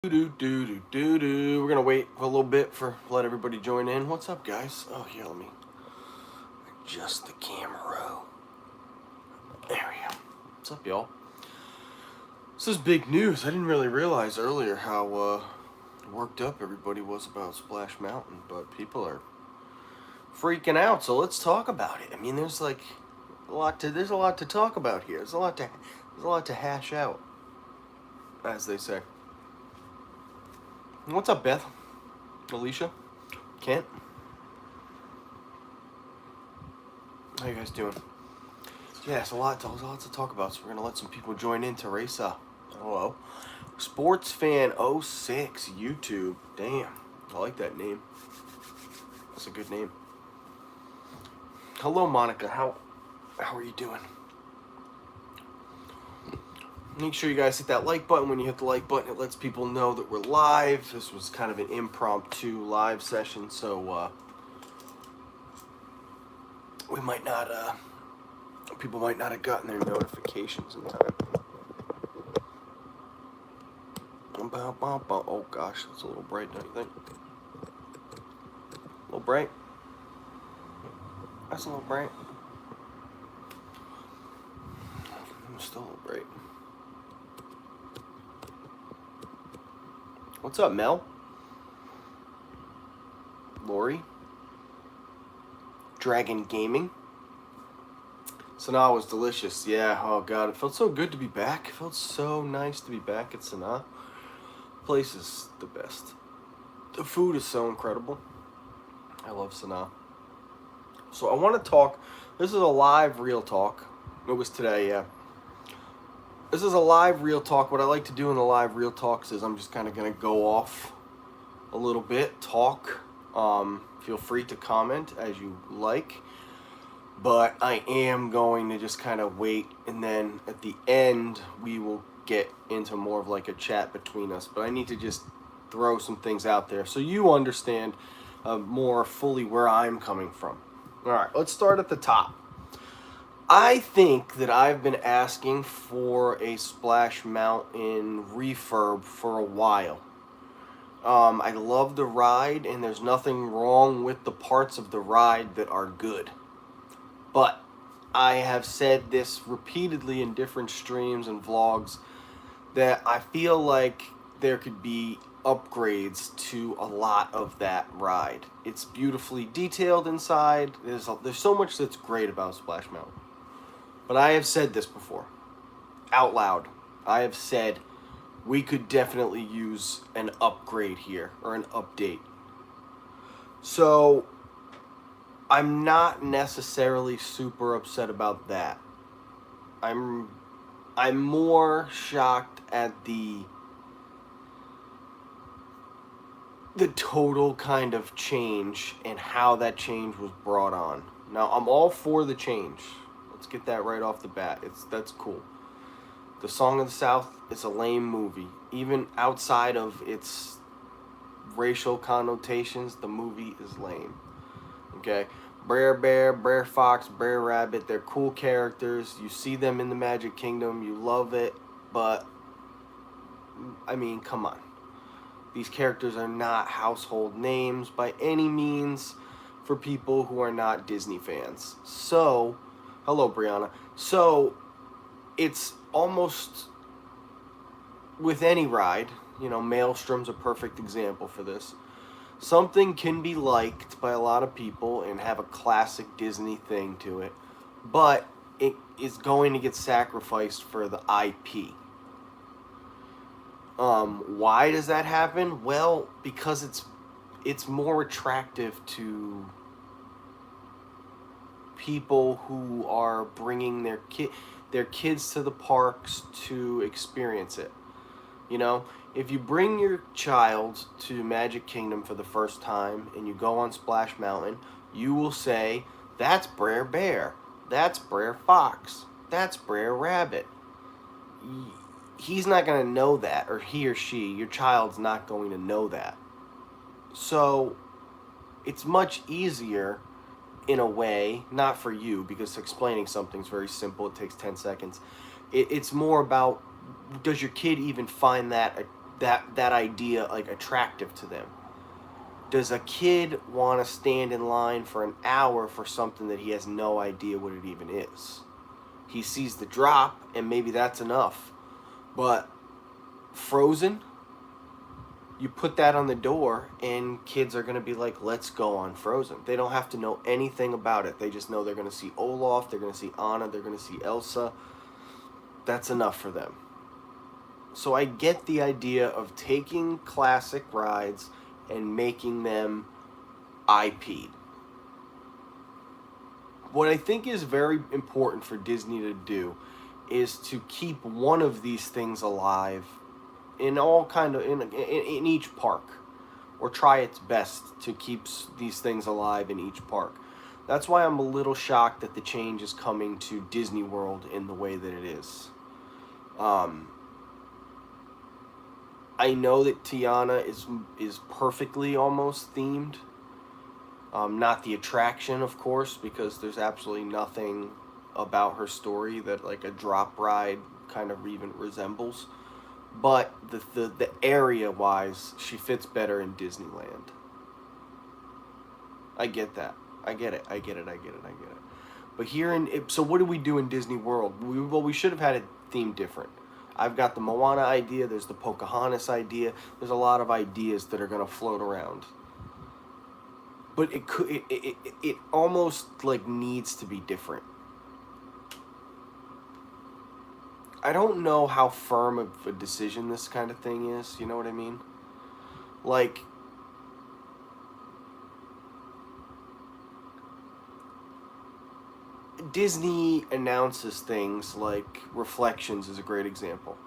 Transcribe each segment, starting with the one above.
We're gonna wait for a little bit for let everybody join in. What's up, guys? Oh, here, let me adjust the camera. There we go. What's up, y'all? This is big news. I didn't really realize earlier how worked up everybody was about Splash Mountain, but people are freaking out. So let's talk about it. I mean, there's a lot to talk about here. There's a lot to hash out, as they say. What's up, Beth? Alicia? Kent? How you guys doing? Yeah, it's a lot to talk about, so we're gonna let some people join in. Teresa. Hello. Sports Fan 06 YouTube. Damn. I like that name. That's a good name. Hello, Monica. How are you doing? Make sure you guys hit that like button. When you hit the like button, it lets people know that we're live. This was kind of an impromptu live session, so we might not, people might not have gotten their notifications in time. Oh gosh, that's a little bright, don't you think? A little bright? That's a little bright. I'm still a little bright. What's up, Mel? Lori? Dragon Gaming? Sanaa was delicious. Yeah, oh god, it felt so good to be back. It felt so nice to be back at Sanaa. Place is the best. The food is so incredible. I love Sanaa. So I want to talk. This is a live real talk. It was today, yeah. This is a live real talk. What I like to do in the live real talks is I'm just kind of going to go off a little bit, talk. Feel free to comment as you like. But I am going to just kind of wait, and then at the end we will get into more of like a chat between us. But I need to just throw some things out there so you understand more fully where I'm coming from. All right, let's start at the top. I think that I've been asking for a Splash Mountain refurb for a while. I love the ride, and there's nothing wrong with the parts of the ride that are good. But I have said this repeatedly in different streams and vlogs that I feel like there could be upgrades to a lot of that ride. It's beautifully detailed inside. There's so much that's great about Splash Mountain. But I have said this before, out loud. I have said we could definitely use an upgrade here, or an update. So I'm not necessarily super upset about that. I'm more shocked at the total kind of change and how that change was brought on. Now, I'm all for the change. Let's get that right off the bat. That's cool. The Song of the South is a lame movie. Even outside of its racial connotations, the movie is lame. Okay? Brer Bear, Brer Fox, Brer Rabbit, they're cool characters. You see them in the Magic Kingdom. You love it. But, I mean, come on. These characters are not household names by any means for people who are not Disney fans. So, hello, Brianna. So, it's almost with any ride, Maelstrom's a perfect example for this. Something can be liked by a lot of people and have a classic Disney thing to it, but it is going to get sacrificed for the IP. Why does that happen? Well, because it's more attractive to people who are bringing their kids to the parks to experience it. If you bring your child to Magic Kingdom for the first time and you go on Splash Mountain, you will say, that's Brer Bear, that's Brer Fox, that's Brer Rabbit. He's not going to know that, or he or she, your child's not going to know that. So, it's much easier in a way, not for you, because explaining something's very simple, it takes 10 seconds. It's more about, does your kid even find that that idea like attractive to them? Does a kid want to stand in line for an hour for something that he has no idea what it even is? He sees the drop, and maybe that's enough. But Frozen, you put that on the door, and kids are going to be like, let's go on Frozen. They don't have to know anything about it. They just know they're going to see Olaf, they're going to see Anna, they're going to see Elsa. That's enough for them. So I get the idea of taking classic rides and making them IP'd. What I think is very important for Disney to do is to keep one of these things alive in all kind of in each park, or try its best to keep these things alive in each park. That's why I'm a little shocked that the change is coming to Disney World in the way that it is. I know that Tiana is perfectly almost themed. Not the attraction, of course, because there's absolutely nothing about her story that like a drop ride kind of even resembles. But the area wise, she fits better in Disneyland. I get that. I get it. But here so what do we do in Disney World? We should have had it themed different. I've got the Moana idea. There's the Pocahontas idea. There's a lot of ideas that are gonna float around. But it almost like needs to be different. I don't know how firm of a decision this kind of thing is. You know what I mean? Like, Disney announces things like Reflections is a great example.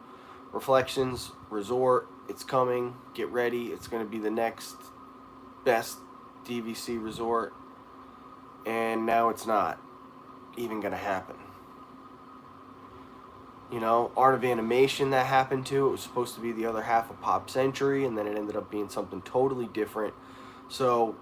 Reflections Resort, it's coming, get ready, it's going to be the next best DVC resort, and now it's not even going to happen. You know, Art of Animation that happened to, it was supposed to be the other half of Pop Century, and then it ended up being something totally different. So,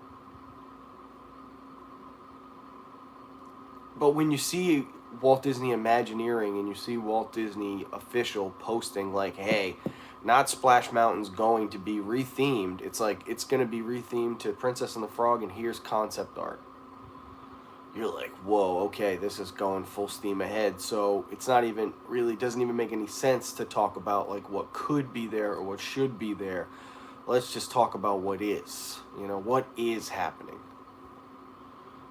but when you see Walt Disney Imagineering and you see Walt Disney Official posting like, hey, not Splash Mountain's going to be rethemed, it's like, it's going to be rethemed to Princess and the Frog, and here's concept art. You're like, whoa, okay, this is going full steam ahead. So it's not even, really doesn't even make any sense to talk about like what could be there or what should be there. Let's just talk about what is. You know, what is happening.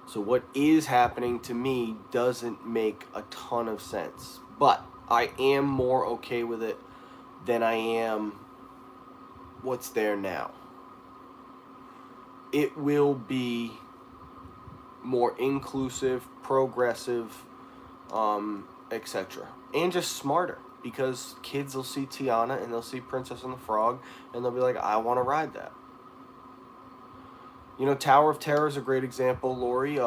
So what is happening to me doesn't make a ton of sense. But I am more okay with it than I am what's there now. It will be more inclusive, progressive, etc. And just smarter, because kids will see Tiana and they'll see Princess and the Frog and they'll be like, I want to ride that. You know, Tower of Terror is a great example, Lori.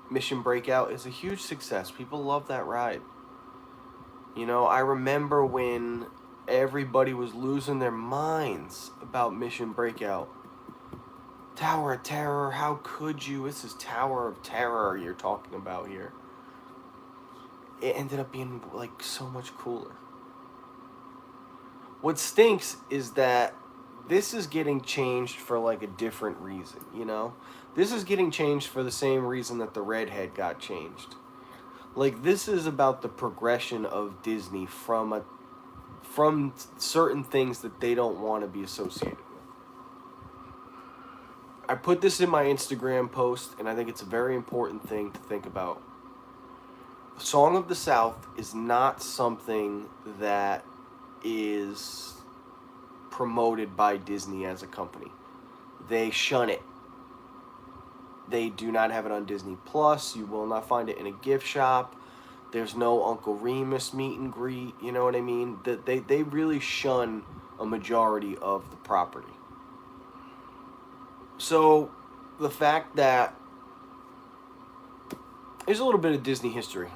Mission Breakout is a huge success. People love that ride. You know, I remember when everybody was losing their minds about Mission Breakout. Tower of Terror, how could you? This is Tower of Terror you're talking about here. It ended up being like so much cooler. What stinks is that this is getting changed for like a different reason, you know? This is getting changed for the same reason that the Redhead got changed. Like, this is about the progression of Disney from certain things that they don't want to be associated with. I put this in my Instagram post, and I think it's a very important thing to think about. Song of the South is not something that is promoted by Disney as a company. They shun it. They do not have it on Disney Plus. You will not find it in a gift shop. There's no Uncle Remus meet and greet. You know what I mean? They really shun a majority of the property. So the fact that there's a little bit of Disney history.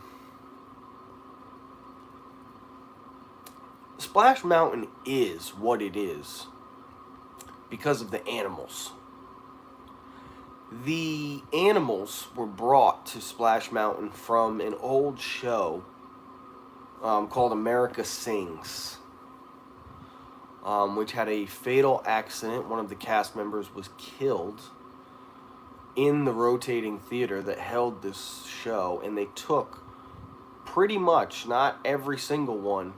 Splash Mountain is what it is because of the animals. The animals were brought to Splash Mountain from an old show called America Sings. which had a fatal accident. One of the cast members was killed in the rotating theater that held this show, and they took pretty much, not every single one,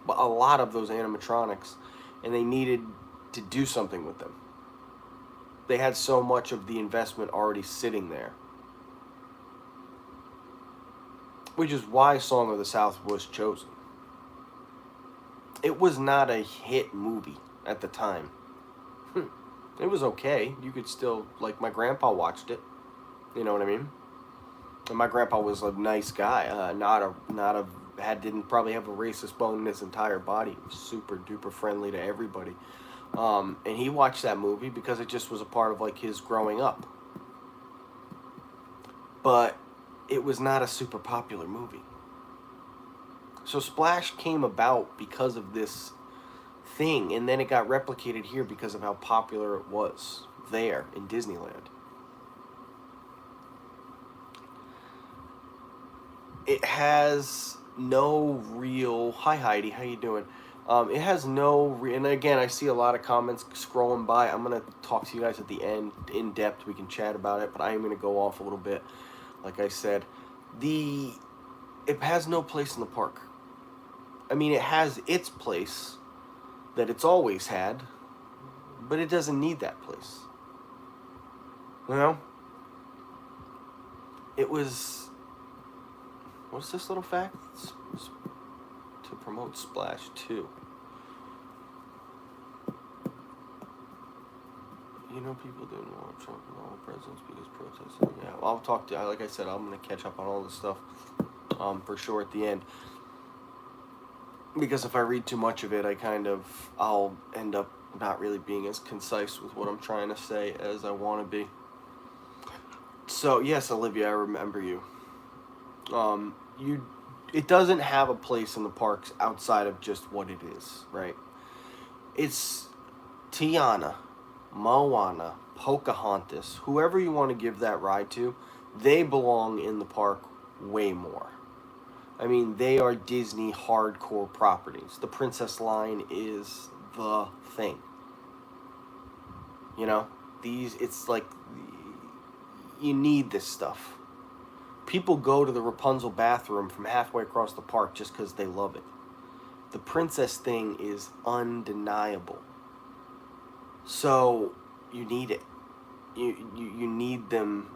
but a lot of those animatronics, and they needed to do something with them. They had so much of the investment already sitting there. Which is why Song of the South was chosen. It was not a hit movie at the time. It was okay. You could still, like, my grandpa watched it. You know what I mean? And my grandpa was a nice guy. Didn't probably have a racist bone in his entire body. He was super duper friendly to everybody. And he watched that movie because it just was a part of, like, his growing up. But it was not a super popular movie. So Splash came about because of this thing, and then it got replicated here because of how popular it was there in Disneyland. It has no real... Hi, Heidi. How you doing? It has no... And again, I see a lot of comments scrolling by. I'm going to talk to you guys at the end in depth. We can chat about it, but I am going to go off a little bit. Like I said, it has no place in the park. I mean, it has its place that it's always had, but it doesn't need that place. You know? It was... What's this little fact? It's to promote Splash 2. You know, people didn't want Trump and all the presidents because protesting. Yeah, well, I'll talk to you. Like I said, I'm going to catch up on all this stuff for sure at the end. Because if I read too much of it, I'll end up not really being as concise with what I'm trying to say as I want to be. So, yes, Olivia, I remember you. It doesn't have a place in the parks outside of just what it is, right? It's Tiana, Moana, Pocahontas, whoever you want to give that ride to, they belong in the park way more. I mean, they are Disney hardcore properties. The Princess line is the thing. You know? It's like, you need this stuff. People go to the Rapunzel bathroom from halfway across the park just because they love it. The princess thing is undeniable. So, you need it. You need them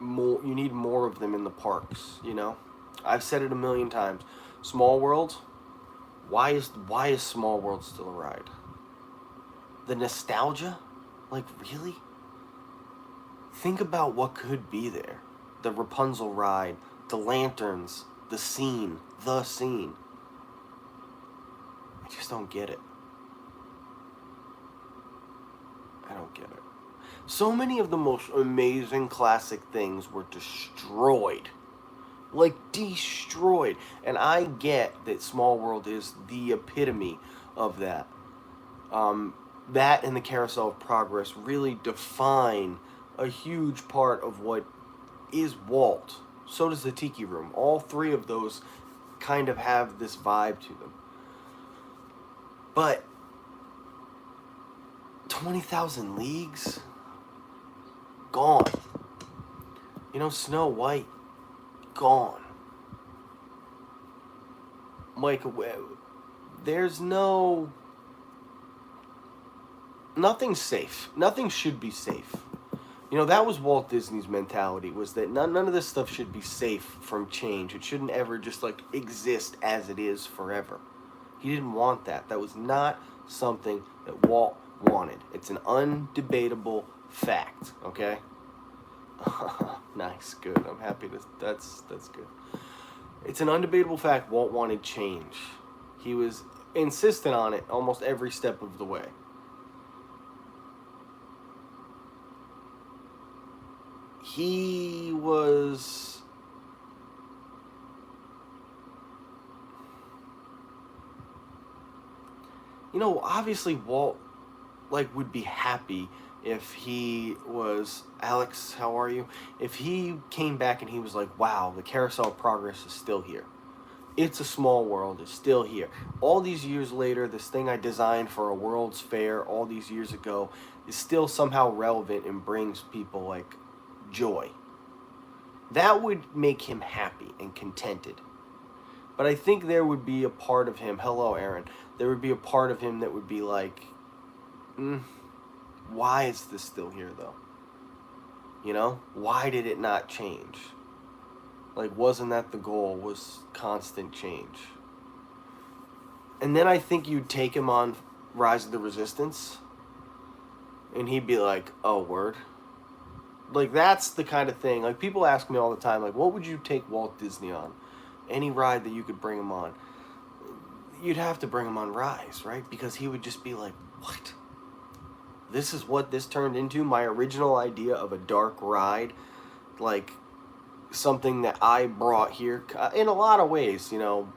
more. You need more of them in the parks, you know? I've said it a million times. Small World, why is Small World still a ride? The nostalgia? Like, really? Think about what could be there. The Rapunzel ride, the lanterns, the scene. I just don't get it. I don't get it. So many of the most amazing classic things were destroyed. Like, destroyed. And I get that Small World is the epitome of that. That and the Carousel of Progress really define a huge part of what is Walt. So does the Tiki Room. All three of those kind of have this vibe to them. But 20,000 Leagues? Gone. You know, Snow White? Gone. Mike, there's nothing's safe. Nothing should be safe. You know, that was Walt Disney's mentality, was that none of this stuff should be safe from change. It shouldn't ever just, like, exist as it is forever. He didn't want that. That was not something that Walt wanted. It's an undebatable fact, okay? Nice, good. I'm happy to... That's good. It's an undebatable fact Walt wanted change. He was insistent on it almost every step of the way. He was... You know, obviously Walt, like, would be happy if he was... Alex, how are you? If he came back and he was like, wow, the Carousel of Progress is still here. It's a Small World is still here. All these years later, this thing I designed for a World's Fair all these years ago is still somehow relevant and brings people like joy. That would make him happy and contented. But I think there would be a part of him, hello Aaron, there would be a part of him that would be like, why is this still here though? You know? Why did it not change? Like, wasn't that the goal, was constant change? And then I think you'd take him on Rise of the Resistance, and he'd be like, oh, word? Like, that's the kind of thing. Like, people ask me all the time, like, what would you take Walt Disney on? Any ride that you could bring him on. You'd have to bring him on Rise, right? Because he would just be like, what? This is what this turned into? My original idea of a dark ride? Like, something that I brought here. In a lot of ways, you know,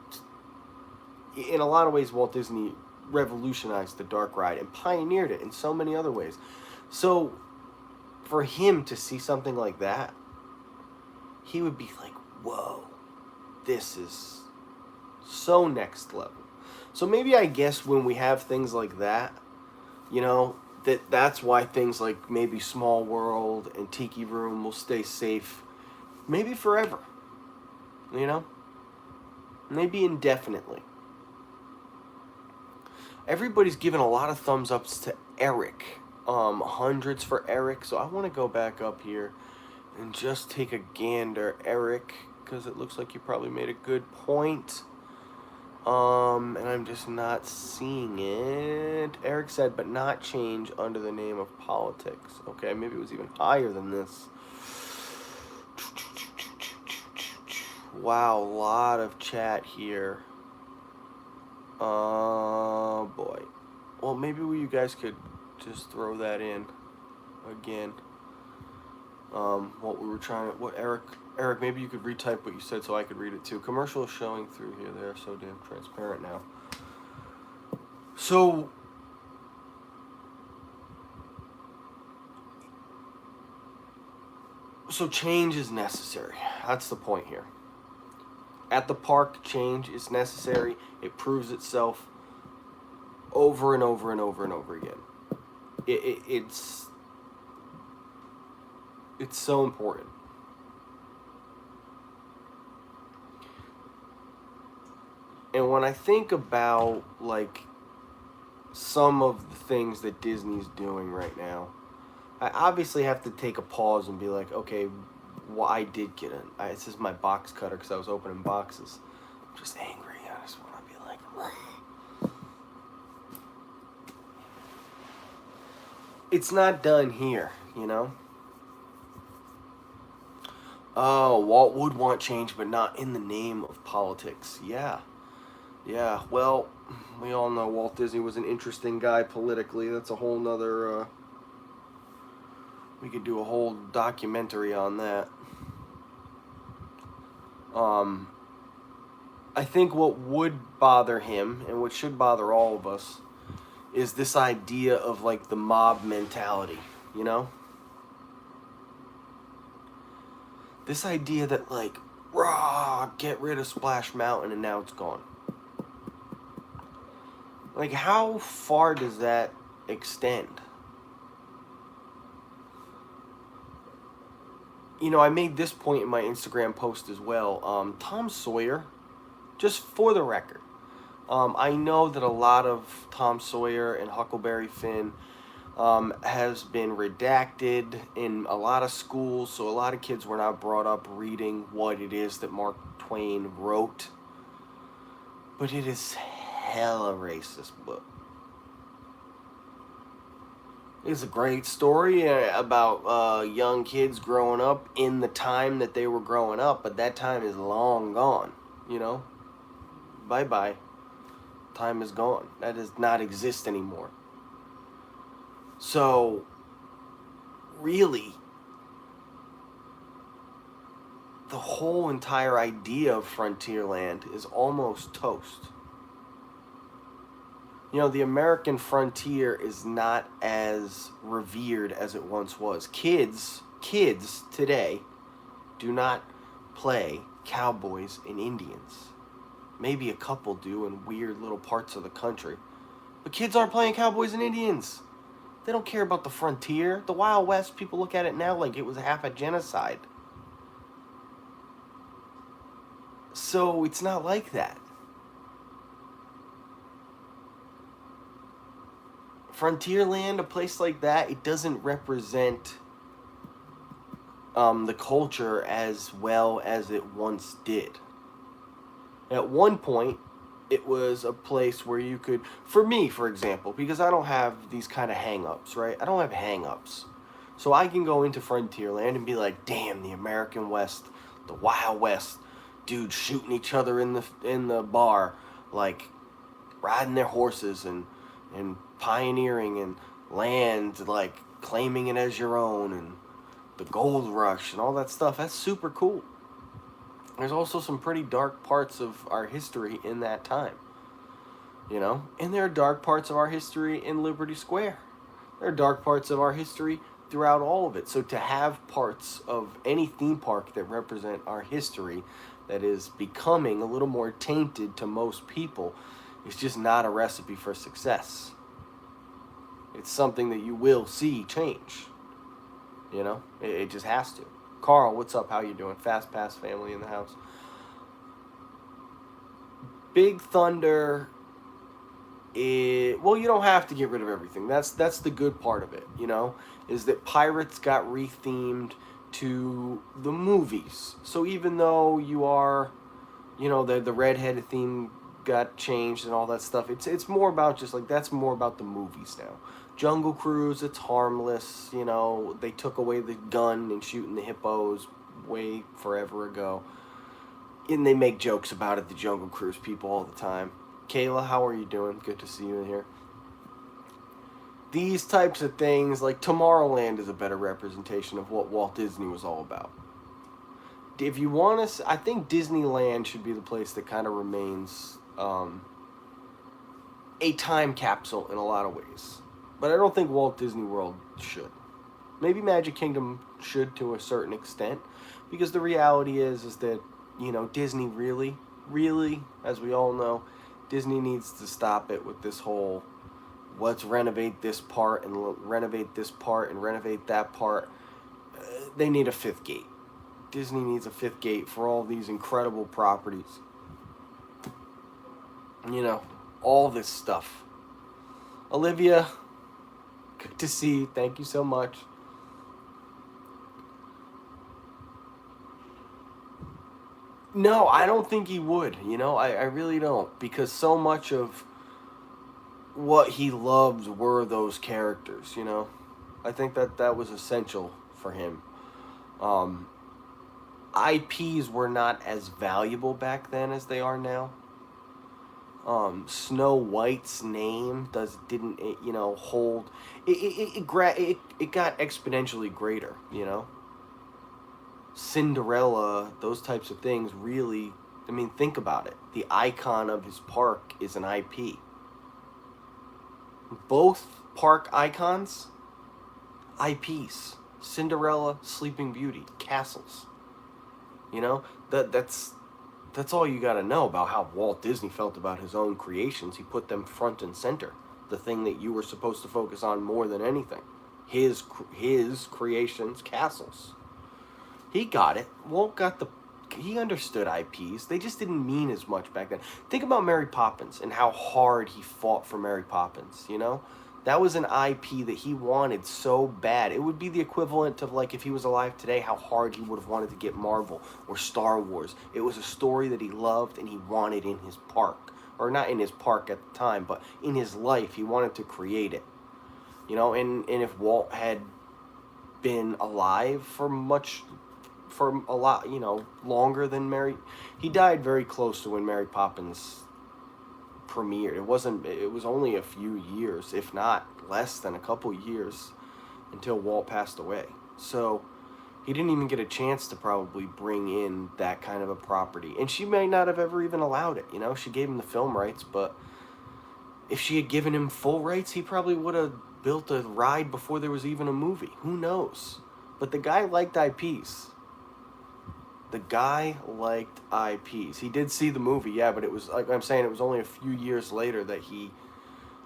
in a lot of ways, Walt Disney revolutionized the dark ride and pioneered it in so many other ways. So, for him to see something like that, he would be like, whoa, this is so next level. So maybe I guess when we have things like that, you know, that's why things like maybe Small World and Tiki Room will stay safe, maybe forever, you know, maybe indefinitely. Everybody's given a lot of thumbs ups to Eric, hundreds for Eric, so I want to go back up here and just take a gander, Eric, because it looks like you probably made a good point. And I'm just not seeing it. Eric said, but not change under the name of politics. Okay, maybe it was even higher than this. Wow, a lot of chat here. Oh, boy. Well, maybe you guys could just throw that in again. What we were trying to... What, Eric, maybe you could retype what you said so I could read it too. Commercial is showing through here. They're so damn transparent now. So... So change is necessary. That's the point here. At the park, change is necessary. It proves itself over and over and over and over again. It's so important. And when I think about, like, some of the things that Disney's doing right now, I obviously have to take a pause and be like, okay, well, I did get it. This is my box cutter because I was opening boxes. I'm just angry. I just want to be like, Rah. It's not done here, you know? Oh, Walt would want change, but not in the name of politics. Yeah. Yeah, well, we all know Walt Disney was an interesting guy politically. That's a whole nother, we could do a whole documentary on that. I think what would bother him, and what should bother all of us, is this idea of, like, the mob mentality, you know? This idea that, like, rah, get rid of Splash Mountain and now it's gone. Like, how far does that extend? You know, I made this point in my Instagram post as well. Tom Sawyer, just for the record, I know that a lot of Tom Sawyer and Huckleberry Finn has been redacted in a lot of schools, so a lot of kids were not brought up reading what it is that Mark Twain wrote. But it is hella racist book. It's a great story about young kids growing up in the time that they were growing up, but that time is long gone, you know? Bye-bye. Time is gone. That does not exist anymore. So, really, the whole entire idea of Frontierland is almost toast. You know, the American frontier is not as revered as it once was. Kids today do not play cowboys and Indians. Maybe a couple do in weird little parts of the country. But kids aren't playing cowboys and Indians. They don't care about the frontier. The Wild West, people look at it now like it was half a genocide. So it's not like that. Frontierland, a place like that, it doesn't represent the culture as well as it once did. At one point, it was a place where you could, for me, for example, because I don't have these kind of hang-ups, right? I don't have hang-ups. So I can go into Frontierland and be like, damn, the American West, the Wild West, dudes shooting each other in the bar, like riding their horses and pioneering and land, like claiming it as your own, and the gold rush and all that stuff. That's super cool. There's also some pretty dark parts of our history in that time, you know? And there are dark parts of our history in Liberty Square. There are dark parts of our history throughout all of it. So to have parts of any theme park that represent our history that is becoming a little more tainted to most people is just not a recipe for success. It's something that you will see change. You know? It just has to. Carl, what's up? How you doing? Fast Pass family in the house. Big Thunder, well, you don't have to get rid of everything. That's the good part of it, you know, is that Pirates got rethemed to the movies. So even though you are, you know, the redheaded theme got changed and all that stuff, it's more about just like, that's more about the movies now. Jungle Cruise, it's harmless, you know, they took away the gun and shooting the hippos way forever ago. And they make jokes about it, the Jungle Cruise people, all the time. Kayla, how are you doing? Good to see you in here. These types of things, like Tomorrowland is a better representation of what Walt Disney was all about. If you want to, I think Disneyland should be the place that kind of remains a time capsule in a lot of ways. But I don't think Walt Disney World should. Maybe Magic Kingdom should to a certain extent, because the reality is that, you know, Disney really, as we all know, Disney needs to stop it with this whole, let's renovate this part and renovate this part and renovate that part. They need a fifth gate. Disney needs a fifth gate for all these incredible properties. You know, all this stuff. Olivia, good to see you. Thank you so much. No, I don't think he would. You know, I really don't. Because so much of what he loved were those characters, you know. I think that was essential for him. IPs were not as valuable back then as they are now. Snow White's name didn't hold it got exponentially greater, you know. Cinderella, those types of things really, I mean, think about it. The icon of his park is an IP. Both park icons, IPs. Cinderella, Sleeping Beauty, castles. You know, that's all you got to know about how Walt Disney felt about his own creations. He put them front and center. The thing that you were supposed to focus on more than anything. His creations, castles. He got it. Walt he understood IPs. They just didn't mean as much back then. Think about Mary Poppins and how hard he fought for Mary Poppins, you know? That was an IP that he wanted so bad. It would be the equivalent of, like, if he was alive today, how hard he would have wanted to get Marvel or Star Wars. It was a story that he loved and he wanted in his park. Or not in his park at the time, but in his life, he wanted to create it. You know, and if Walt had been alive for a lot, you know, longer than he died very close to when Mary Poppins premiered. It was only a few years, if not less than a couple years, until Walt passed away. So he didn't even get a chance to probably bring in that kind of a property. And she may not have ever even allowed it, you know. She gave him the film rights, but if she had given him full rights, he probably would have built a ride before there was even a movie. Who knows? But the guy liked IPs. the guy liked IPs. He did see the movie, yeah, but it was like I'm saying, it was only a few years later that he,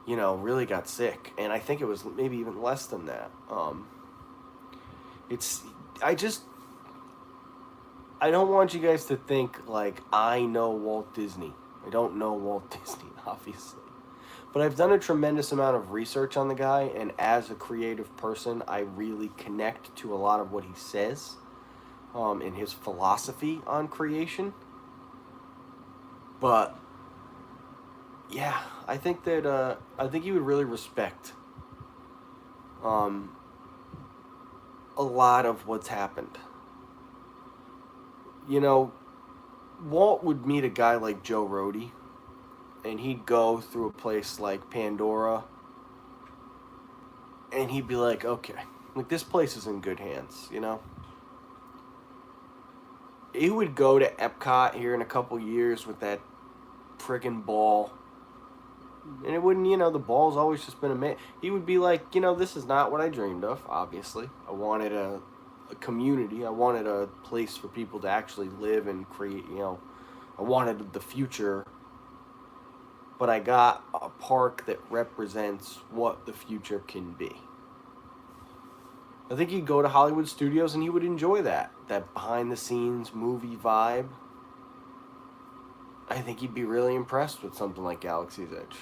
really got sick, and I think it was maybe even less than that. It's I just I don't want you guys to think like I know Walt Disney. I don't know Walt Disney, obviously. But I've done a tremendous amount of research on the guy, and as a creative person, I really connect to a lot of what he says in his philosophy on creation. But yeah, I think that I think you would really respect um, a lot of what's happened. You know, Walt would meet a guy like Joe Rohde, and he'd go through a place like Pandora, and he'd be like, okay, like this place is in good hands, He would go to Epcot here in a couple years with that friggin' ball, and it wouldn't, the ball's always just been a man. He would be like, this is not what I dreamed of, obviously. I wanted a community. I wanted a place for people to actually live and create, I wanted the future, but I got a park that represents what the future can be. I think he'd go to Hollywood Studios and he would enjoy that behind the scenes movie vibe. I think he'd be really impressed with something like Galaxy's Edge.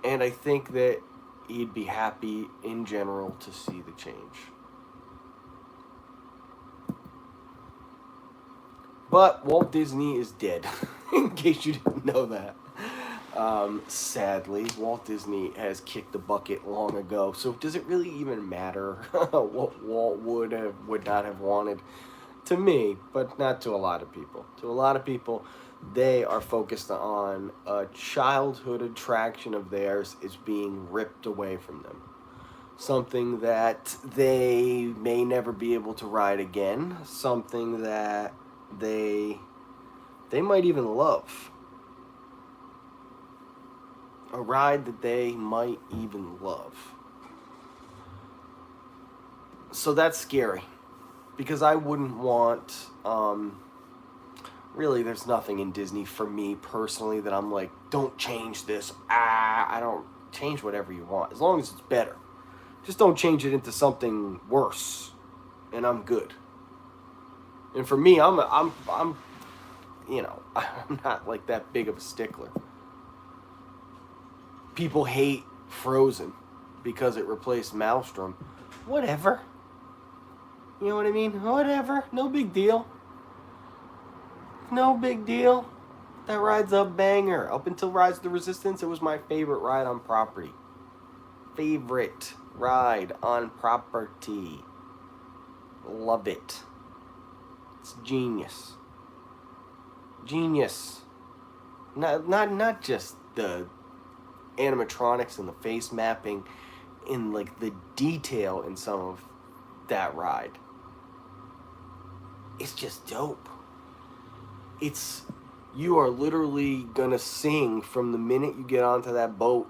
And I think that he'd be happy in general to see the change. But Walt Disney is dead, in case you didn't know that. Sadly, Walt Disney has kicked the bucket long ago. So does it really even matter what Walt would not have wanted? To me, but not to a lot of people. To a lot of people, they are focused on a childhood attraction of theirs is being ripped away from them. Something that they may never be able to ride again. Something that they might even love. A ride that they might even love. So that's scary. Because I wouldn't want, really there's nothing in Disney for me personally that I'm like, don't change this. I don't change whatever you want. As long as it's better. Just don't change it into something worse. And I'm good. And for me, I'm I'm not like that big of a stickler. People hate Frozen because it replaced Maelstrom. Whatever. You know what I mean? Whatever. No big deal. No big deal. That ride's a banger. Up until Rise of the Resistance, it was my favorite ride on property. Favorite ride on property. Love it. It's genius. Genius. Not just the animatronics and the face mapping and like the detail in some of that ride. It's just dope. You are literally gonna sing from the minute you get onto that boat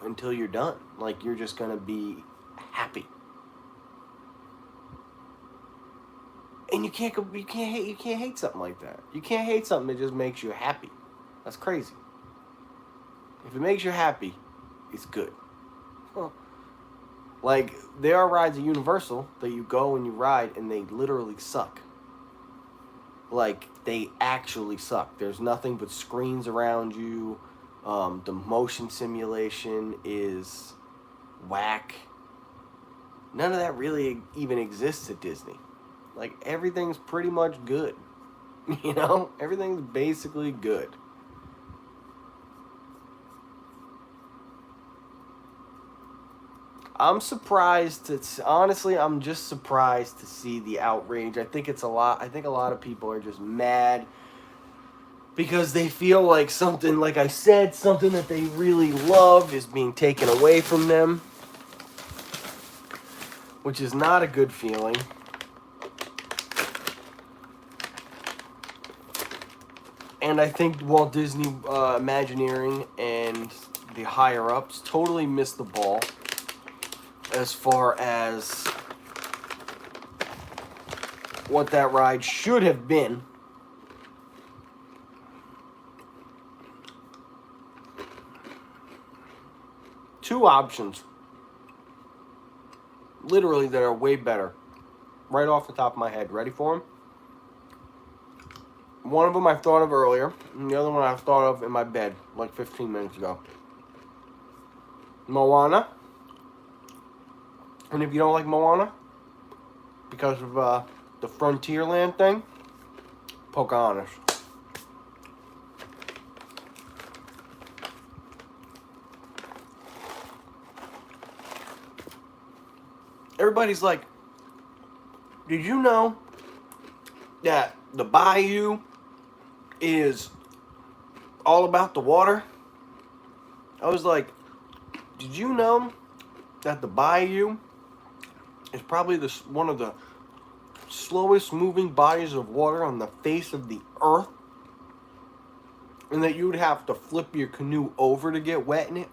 until you're done. Like you're just gonna be happy. And you can't hate something like that. You can't hate something that just makes you happy. That's crazy. If it makes you happy, it's good. Huh. Like, there are rides at Universal that you go and you ride and they literally suck. Like, they actually suck. There's nothing but screens around you. The motion simulation is whack. None of that really even exists at Disney. Like, everything's pretty much good. Everything's basically good. I'm surprised. Honestly, I'm just surprised to see the outrage. I think a lot of people are just mad because they feel like something, like I said, something that they really love is being taken away from them, which is not a good feeling. And I think Walt Disney Imagineering and the higher-ups totally missed the ball as far as what that ride should have been. Two options, literally, that are way better. Right off the top of my head. Ready for them? One of them I thought of earlier, and the other one I thought of in my bed like 15 minutes ago. Moana. And if you don't like Moana, because of the Frontierland thing, Pocahontas. Everybody's like, did you know that the bayou is all about the water? I was like, did you know that the bayou is probably one of the slowest moving bodies of water on the face of the earth? And that you would have to flip your canoe over to get wet in it?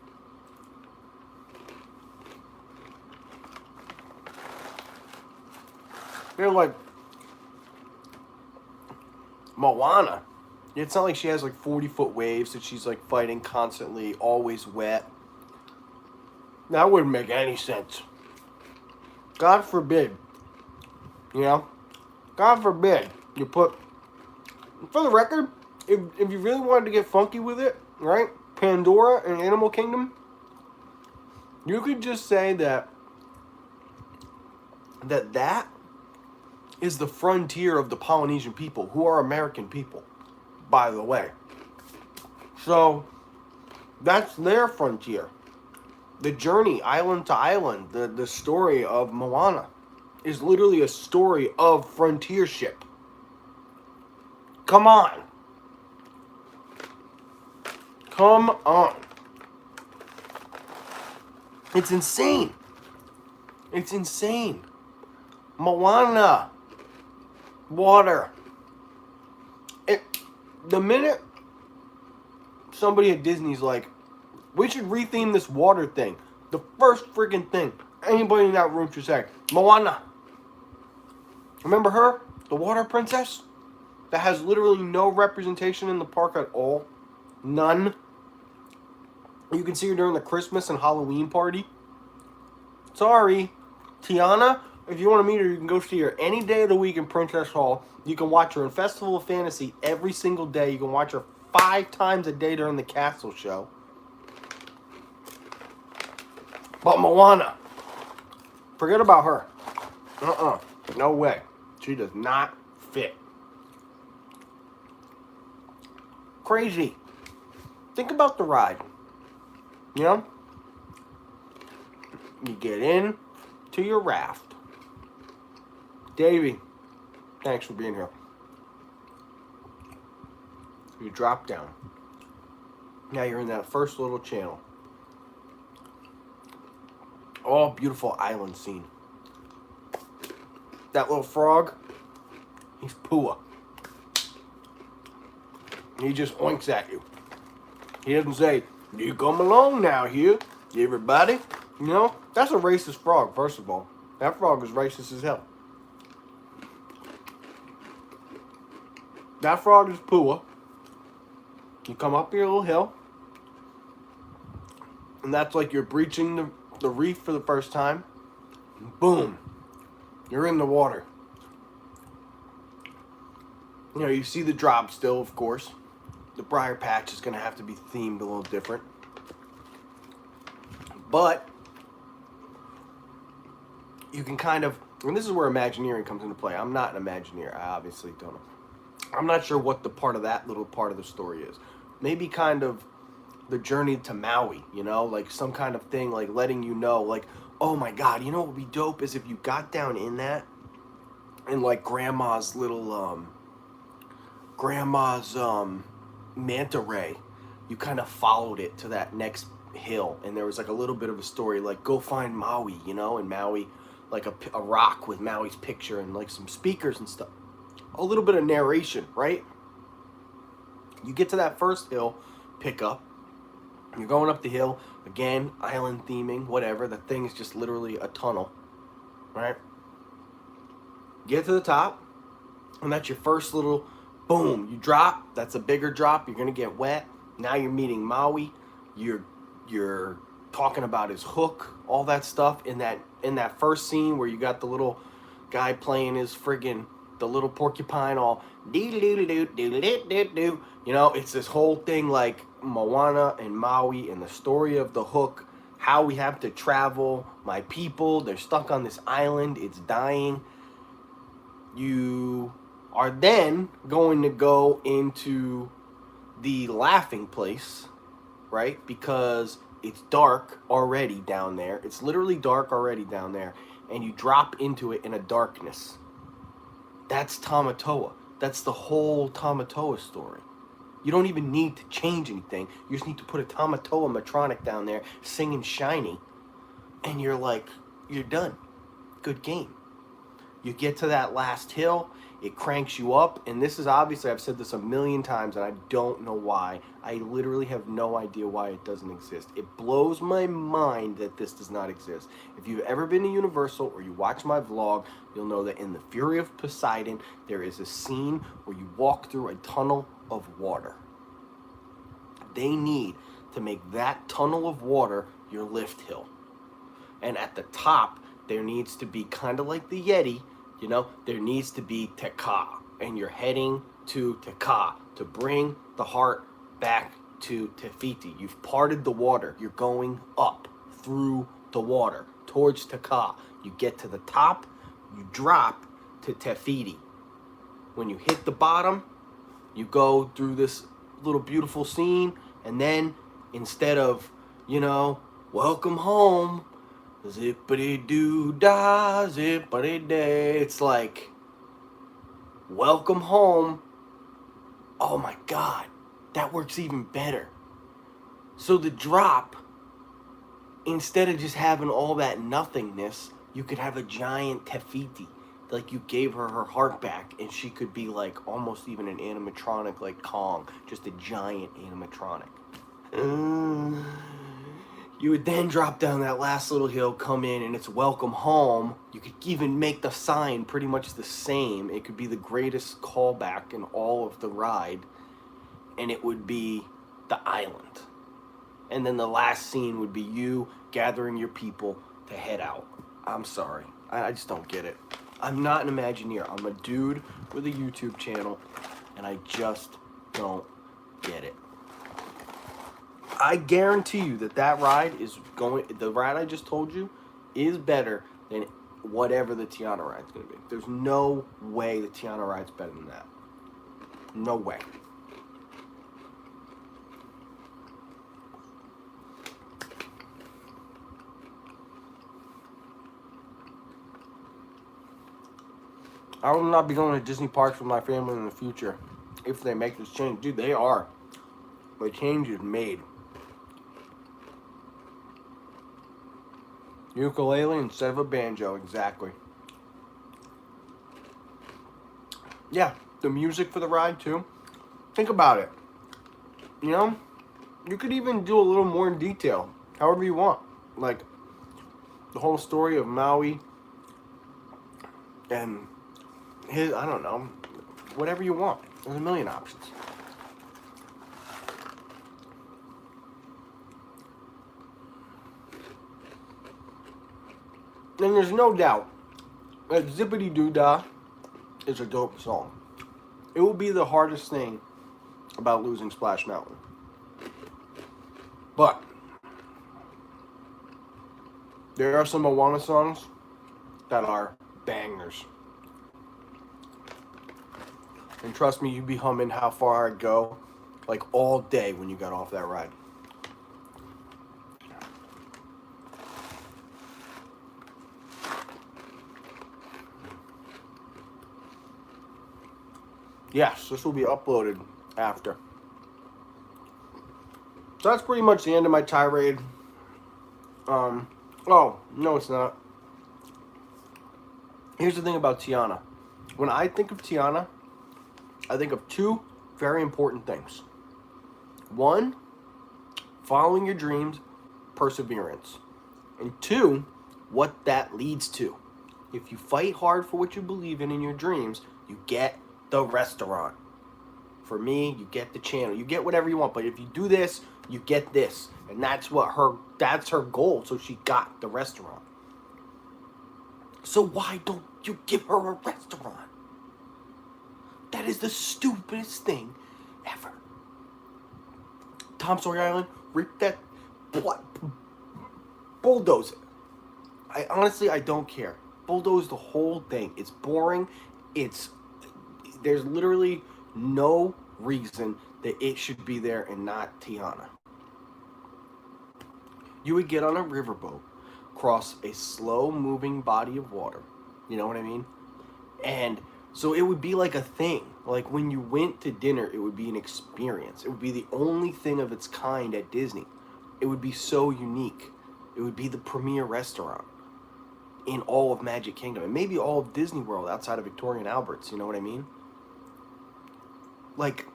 They're like, Moana. It's not like she has like 40-foot waves that she's like fighting constantly, always wet. That wouldn't make any sense. God forbid. You know? God forbid you put... For the record, if you really wanted to get funky with it, right? Pandora and Animal Kingdom, you could just say that is the frontier of the Polynesian people, who are American people, by the way. So, that's their frontier. The journey, island to island, the story of Moana, is literally a story of frontiership. Come on. Come on. It's insane. It's insane. Moana. Water. The minute somebody at Disney's like, we should retheme this water thing, the first freaking thing anybody in that room should say, Moana. Remember her? The water princess? That has literally no representation in the park at all. None. You can see her during the Christmas and Halloween party. Sorry. Tiana, if you want to meet her, you can go see her any day of the week in Princess Hall. You can watch her in Festival of Fantasy every single day. You can watch her 5 times a day during the Castle Show. But Moana, forget about her. No way. She does not fit. Crazy. Think about the ride. You know? You get in to your raft. Davey, thanks for being here. You drop down. Now you're in that first little channel. Oh, beautiful island scene. That little frog, he's Pua. He just oinks at you. He doesn't say, you come along now here, everybody. You know, that's a racist frog, first of all. That frog is racist as hell. That frog is Pua. You come up your little hill, and that's like you're breaching the reef for the first time. Boom. You're in the water. You know, you see the drop still, of course. The Briar Patch is going to have to be themed a little different. But you can kind of, and this is where Imagineering comes into play. I'm not an Imagineer. I obviously don't know. I'm not sure what the part of that little part of the story is. Maybe kind of the journey to Maui, you know? Like some kind of thing, like letting you know, like, oh my God, you know what would be dope is if you got down in that and like grandma's little, manta ray, you kind of followed it to that next hill, and there was like a little bit of a story, like go find Maui, you know, and Maui, like a rock with Maui's picture and like some speakers and stuff. A little bit of narration, right? You get to that first hill, pick up, you're going up the hill, again, island theming, whatever, the thing is just literally a tunnel, right? Get to the top, And that's your first little boom. You drop. That's a bigger drop. You're gonna get wet. Now you're meeting Maui. You're talking about his hook, all that stuff in that first scene where you got the little guy playing his friggin' the little porcupine all doo doo doo doo doo doo doo. You know, it's this whole thing like Moana and Maui and the story of the hook, how we have to travel. My people, they're stuck on this island. It's dying. You are then going to go into the laughing place, right? Because it's dark already down there. It's literally dark already down there. And you drop into it in a darkness. That's Tamatoa. That's the whole Tamatoa story. You don't even need to change anything. You just need to put a Tamatoa Matronic down there singing Shiny. And you're like, you're done. Good game. You get to that last hill, it cranks you up, and this is obviously, I've said this a million times, and I don't know why. I literally have no idea why it doesn't exist. It blows my mind that this does not exist. If you've ever been to Universal or you watch my vlog, you'll know that in the Fury of Poseidon, there is a scene where you walk through a tunnel of water. They need to make that tunnel of water your lift hill. And at the top, there needs to be kind of like the Yeti, you know, there needs to be Te Kā. And you're heading to Te Kā to bring the heart back to Te Fiti. You've parted the water. You're going up through the water towards Te Kā. You get to the top, you drop to Te Fiti. When you hit the bottom, you go through this little beautiful scene, and then instead of, you know, welcome home, zippity-doo-dah, zippity-day, it's like, welcome home. Oh my God, that works even better. So the drop, instead of just having all that nothingness, you could have a giant Te Fiti. Like you gave her her heart back, and she could be like almost even an animatronic like Kong, just a giant animatronic. You would then drop down that last little hill, come in, and it's welcome home. You could even make the sign pretty much the same. It could be the greatest callback in all of the ride, and it would be the island. And then the last scene would be you gathering your people to head out. I'm sorry. I just don't get it. I'm not an Imagineer. I'm a dude with a YouTube channel, and I just don't get it. I guarantee you that ride is going, the ride I just told you is better than whatever the Tiana ride's going to be. There's no way the Tiana ride's better than that. No way. I will not be going to Disney parks with my family in the future if they make this change. Dude, they are. The change is made. Ukulele instead of a banjo, exactly. Yeah, the music for the ride too. Think about it. You know, you could even do a little more in detail, however you want. Like the whole story of Maui and his, I don't know, whatever you want. There's a million options. And there's no doubt that Zippity Doo Dah is a dope song. It will be the hardest thing about losing Splash Mountain. But there are some Moana songs that are bangers. And trust me, you'd be humming How Far I'd Go like all day when you got off that ride. Yes, this will be uploaded after. So that's pretty much the end of my tirade. Oh, no it's not. Here's the thing about Tiana. When I think of Tiana, I think of two very important things. One, following your dreams, perseverance. And two, what that leads to. If you fight hard for what you believe in your dreams, you get the restaurant. For me, you get the channel. You get whatever you want, but if you do this, you get this. And that's her goal. So she got the restaurant. So why don't you give her a restaurant? That is the stupidest thing ever. Tom Sawyer Island, rip that, bulldoze it. I don't care. Bulldoze the whole thing. It's boring. There's literally no reason that it should be there and not Tiana. You would get on a riverboat, cross a slow-moving body of water. You know what I mean? And so it would be like a thing. Like when you went to dinner, it would be an experience. It would be the only thing of its kind at Disney. It would be so unique. It would be the premier restaurant in all of Magic Kingdom. And maybe all of Disney World outside of Victoria and Albert's. You know what I mean? Like,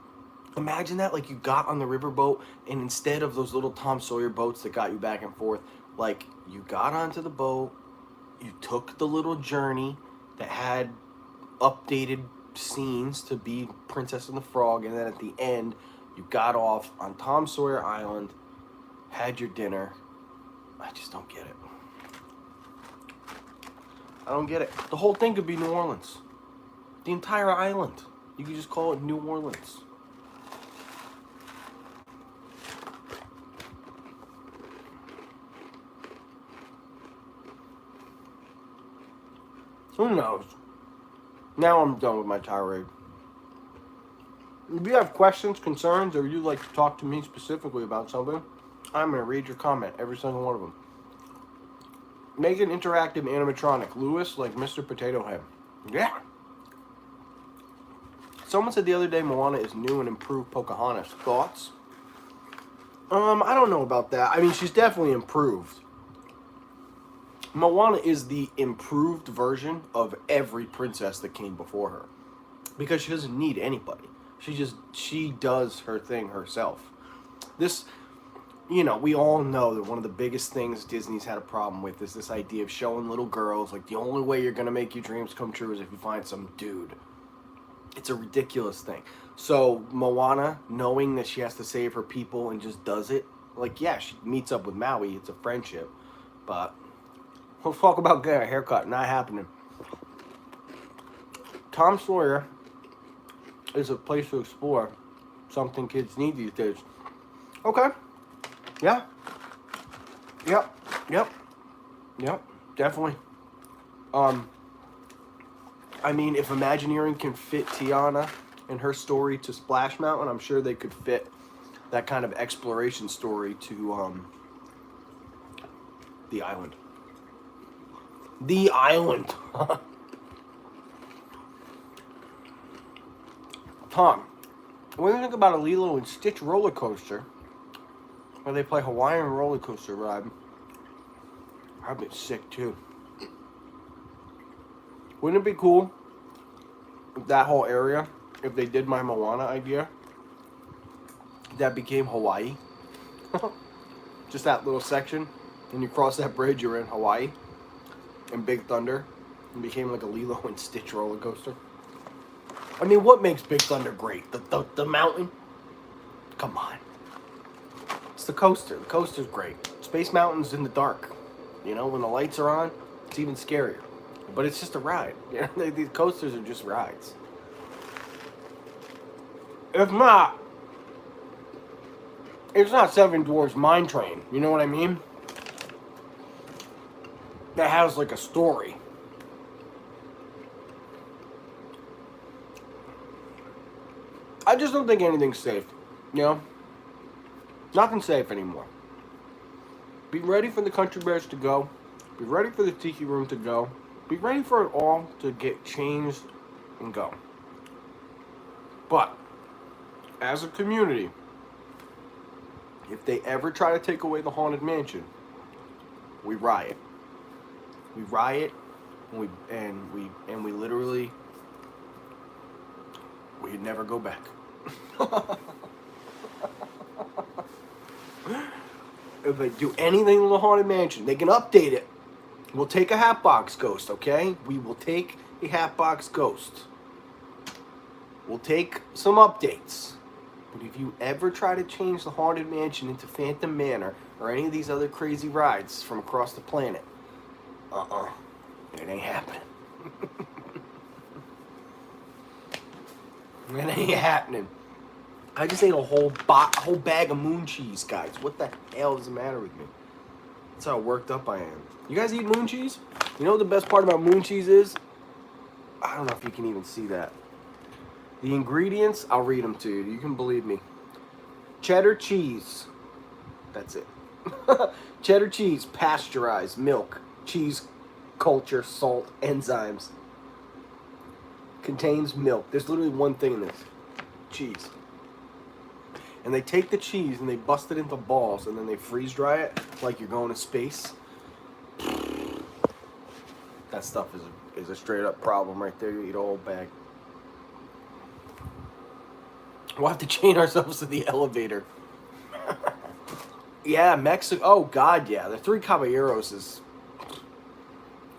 imagine that. Like, you got on the riverboat, and instead of those little Tom Sawyer boats that got you back and forth, like, you got onto the boat, you took the little journey that had updated scenes to be Princess and the Frog, and then at the end, you got off on Tom Sawyer Island, had your dinner. I just don't get it. I don't get it. The whole thing could be New Orleans. The entire island. You could just call it New Orleans. Who knows? Now I'm done with my tirade. If you have questions, concerns, or you'd like to talk to me specifically about something, I'm going to read your comment, every single one of them. Make an interactive animatronic. Lewis, like Mr. Potato Head. Yeah. Someone said the other day Moana is new and improved Pocahontas. Thoughts? I don't know about that. I mean, she's definitely improved. Moana is the improved version of every princess that came before her. Because she doesn't need anybody. She does her thing herself. This, we all know that one of the biggest things Disney's had a problem with is this idea of showing little girls, like, the only way you're going to make your dreams come true is if you find some dude. It's a ridiculous thing. So, Moana, knowing that she has to save her people and just does it, like, yeah, she meets up with Maui, it's a friendship, but we'll talk about getting a haircut, not happening. Tom Sawyer is a place to explore something kids need these days. Okay. Yeah. Yep. Definitely. I mean, if Imagineering can fit Tiana and her story to Splash Mountain, I'm sure they could fit that kind of exploration story to the island. The island. Tom, what do you think about a Lilo and Stitch roller coaster where they play Hawaiian roller coaster ride? I'd be sick too. Wouldn't it be cool if that whole area, if they did my Moana idea, that became Hawaii? Just that little section. When you cross that bridge, you're in Hawaii. And Big Thunder. It became like a Lilo and Stitch roller coaster. I mean, what makes Big Thunder great? The mountain? Come on. It's the coaster. The coaster's great. Space Mountain's in the dark. When the lights are on, it's even scarier. But it's just a ride. These coasters are just rides. If not, it's not Seven Dwarfs Mine Train. You know what I mean? That has like a story. I just don't think anything's safe. Nothing's safe anymore. Be ready for the Country Bears to go. Be ready for the Tiki Room to go. Be ready for it all to get changed and go. But, as a community, if they ever try to take away the Haunted Mansion, we riot. We riot, and we literally, we never go back. If they do anything to the Haunted Mansion, they can update it. We'll take a Hatbox Ghost, okay? We will take a Hatbox Ghost. We'll take some updates. But if you ever try to change the Haunted Mansion into Phantom Manor or any of these other crazy rides from across the planet, it ain't happening. It ain't happening. I just ate a whole bag of moon cheese, guys. What the hell is the matter with me? That's how worked up I am. You guys eat moon cheese? You know what the best part about moon cheese is? I don't know if you can even see that. The ingredients, I'll read them to you. You can believe me. Cheddar cheese. That's it. Cheddar cheese, pasteurized, milk, cheese culture, salt, enzymes. Contains milk. There's literally one thing in this. Cheese. And they take the cheese and they bust it into balls and then they freeze dry it like you're going to space. That stuff is a straight up problem right there. You eat a whole bag. We'll have to chain ourselves to the elevator. Yeah, Mexico. Oh, God, yeah. The Three Caballeros is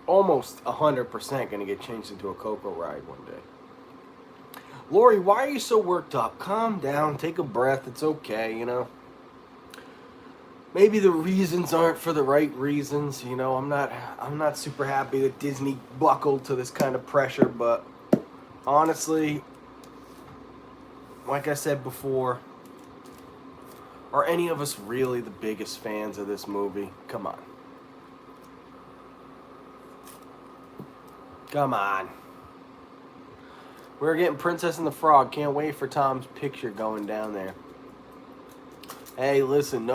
almost 100% going to get changed into a Coco ride one day. Lori, why are you so worked up? Calm down. Take a breath. It's okay, you know. Maybe the reasons aren't for the right reasons, you know. I'm not super happy that Disney buckled to this kind of pressure, but honestly, like I said before, are any of us really the biggest fans of this movie? Come on. Come on. We're getting Princess and the Frog. Can't wait for Tom's picture going down there. Hey, listen,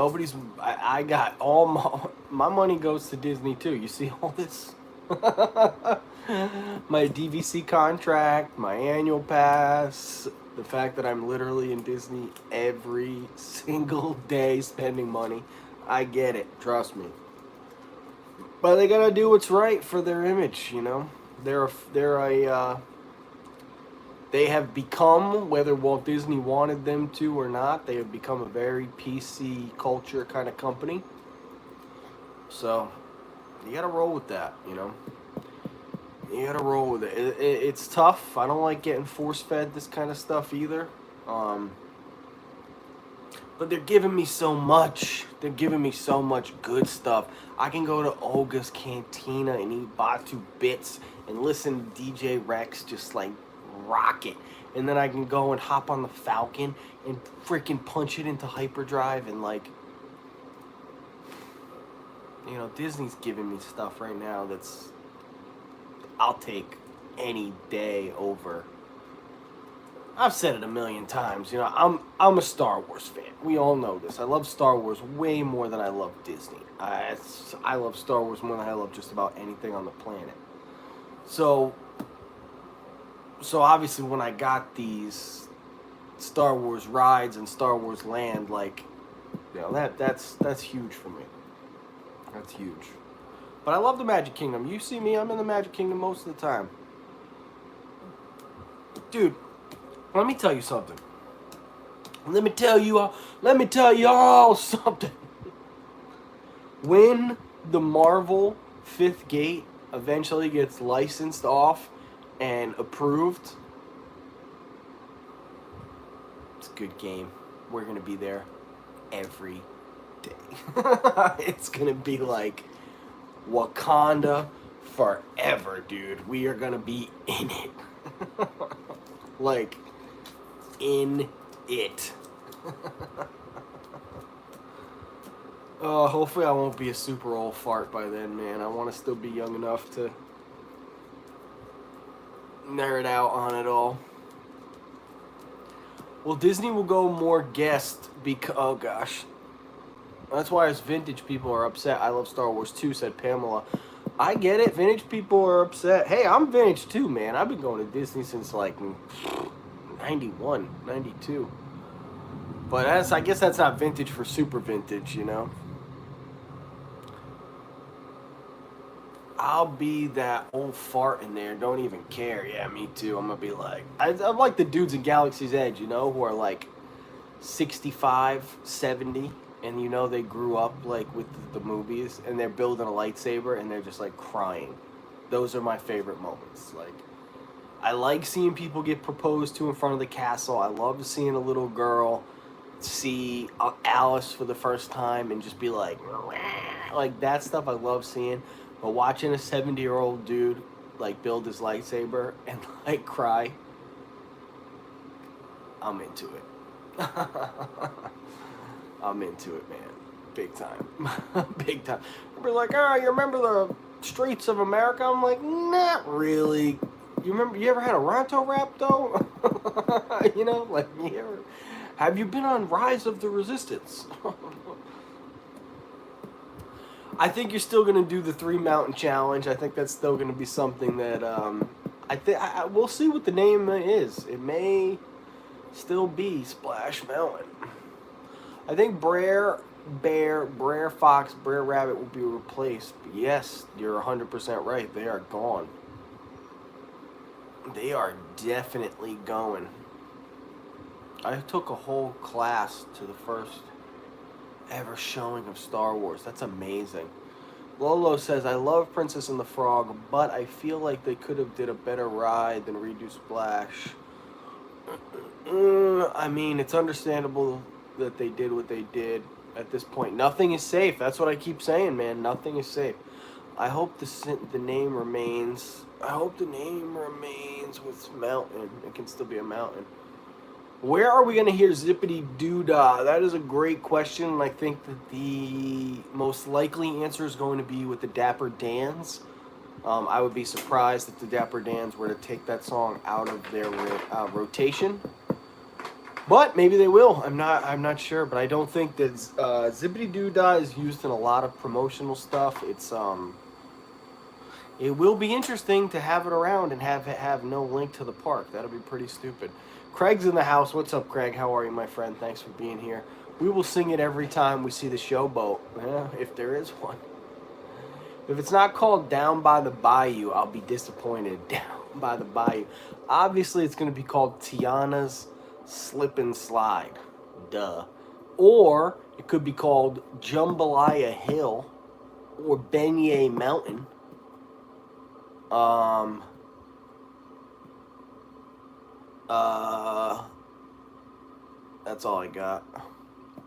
I got all my money goes to Disney too. You see all this? My DVC contract, my annual pass, the fact that I'm literally in Disney every single day spending money. I get it, trust me. But they gotta do what's right for their image, you know. They have become, whether Walt Disney wanted them to or not, they have become a very PC culture kind of company. So, you gotta roll with that, you know. You gotta roll with it. It's tough. I don't like getting force-fed this kind of stuff either. But they're giving me so much. They're giving me so much good stuff. I can go to Olga's Cantina and eat Batu Bits and listen to DJ Rex just like rock it. And then I can go and hop on the Falcon and freaking punch it into hyperdrive and like, you know, Disney's giving me stuff right now that's I'll take any day over. I've said it a million times, you know, I'm a Star Wars fan. We all know this. I love Star Wars way more than I love Disney. I love Star Wars more than I love just about anything on the planet. So obviously when I got these Star Wars rides and Star Wars Land, like, you know, that's huge for me. That's huge. But I love the Magic Kingdom. You see me, I'm in the Magic Kingdom most of the time. Dude, let me tell you something. Let me tell you all something. When the Marvel 5th gate eventually gets licensed off and approved, it's a good game. We're going to be there every day. It's going to be like Wakanda forever, dude. We are going to be in it. Like, in it. Hopefully I won't be a super old fart by then, man. I want to still be young enough to nerd out on it all. Well, Disney will go more guest because, oh gosh. That's why us vintage people are upset. I love Star Wars too, said Pamela. I get it. Vintage people are upset. Hey, I'm vintage too, man. I've been going to Disney since like 91, 92. But I guess that's not vintage for super vintage, you know. I'll be that old fart in there, don't even care. Yeah, me too. I'm gonna be like, I'm like the dudes in Galaxy's Edge, you know, who are like 65, 70, and you know they grew up like with the movies, and they're building a lightsaber, and they're just like crying. Those are my favorite moments. Like, I like seeing people get proposed to in front of the castle. I love seeing a little girl see Alice for the first time and just be like that stuff I love seeing. But watching a 70-year-old dude like build his lightsaber and like cry, I'm into it. I'm into it, man. Big time. Big time. We're like, oh, you remember the streets of America? I'm like, not really. You ever had a Ronto rap though? You know, like have you been on Rise of the Resistance? I think you're still gonna do the 3 mountain challenge. I think that's still gonna be something that I think we'll see what the name is. It may still be Splash Mountain. I think Brer Fox, Brer Rabbit will be replaced. But yes, you're 100% right. They are gone. They are definitely going. I took a whole class to the first ever showing of Star Wars. That's amazing. Lolo says, I love Princess and the Frog, but I feel like they could have did a better ride than redo Splash. I mean, it's understandable that they did what they did at this point. Nothing is safe. That's what I keep saying, man. Nothing is safe. I hope the name remains. I hope the name remains with Mountain. It can still be a mountain. Where are we going to hear Zippity Doo-Dah? That is a great question, and I think that the most likely answer is going to be with the Dapper Dans. I would be surprised if the Dapper Dans were to take that song out of their rotation. But maybe they will. I'm not sure, but I don't think that Zippity Doo-Dah is used in a lot of promotional stuff. It will be interesting to have it around and have no link to the park. That'll be pretty stupid. Craig's in the house. What's up, Craig? How are you, my friend? Thanks for being here. We will sing it every time we see the showboat, if there is one. If it's not called Down by the Bayou, I'll be disappointed. Down by the Bayou. Obviously, it's going to be called Tiana's Slip and Slide. Duh. Or it could be called Jambalaya Hill or Beignet Mountain. That's all I got.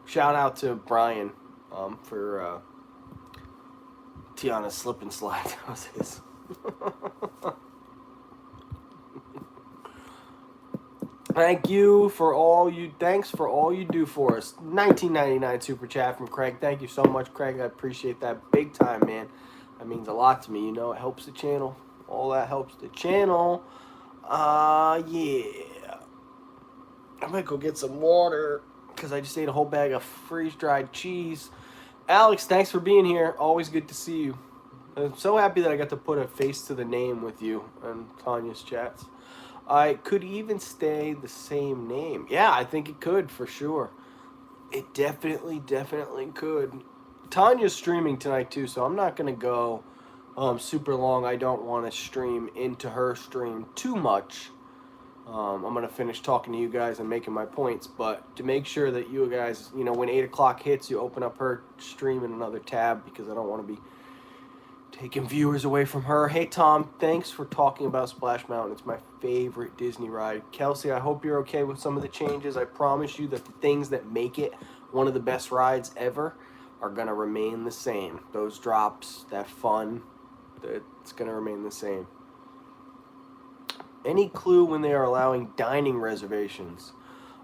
Shout out to Brian for Tiana's Slip and Slide. That was his. Thanks for all you do for us. 1999 super chat from Craig. Thank you so much, Craig. I appreciate that big time, man. That means a lot to me. You know, it helps the channel. All that helps the channel. Yeah. I might go get some water because I just ate a whole bag of freeze-dried cheese. Alex, thanks for being here. Always good to see you. I'm so happy that I got to put a face to the name with you on Tanya's chats. I could even stay the same name. Yeah, I think it could for sure. It definitely could. Tanya's streaming tonight too, so I'm not going to go super long. I don't want to stream into her stream too much. I'm going to finish talking to you guys and making my points, but to make sure that you guys, you know, when 8 o'clock hits, you open up her stream in another tab because I don't want to be taking viewers away from her. Hey, Tom, thanks for talking about Splash Mountain. It's my favorite Disney ride. Kelsey, I hope you're okay with some of the changes. I promise you that the things that make it one of the best rides ever are going to remain the same. Those drops, that fun, it's going to remain the same. Any clue when they are allowing dining reservations?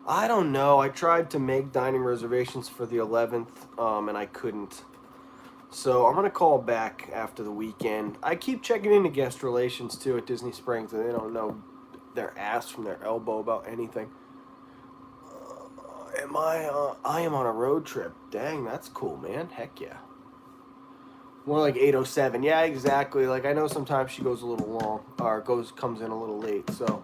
I don't know. I tried to make dining reservations for the 11th, and I couldn't. So I'm going to call back after the weekend. I keep checking into guest relations, too, at Disney Springs, and they don't know their ass from their elbow about anything. I am on a road trip. Dang, that's cool, man. Heck yeah. More like 8:07. Yeah, exactly. Like, I know sometimes she goes a little long, or comes in a little late, so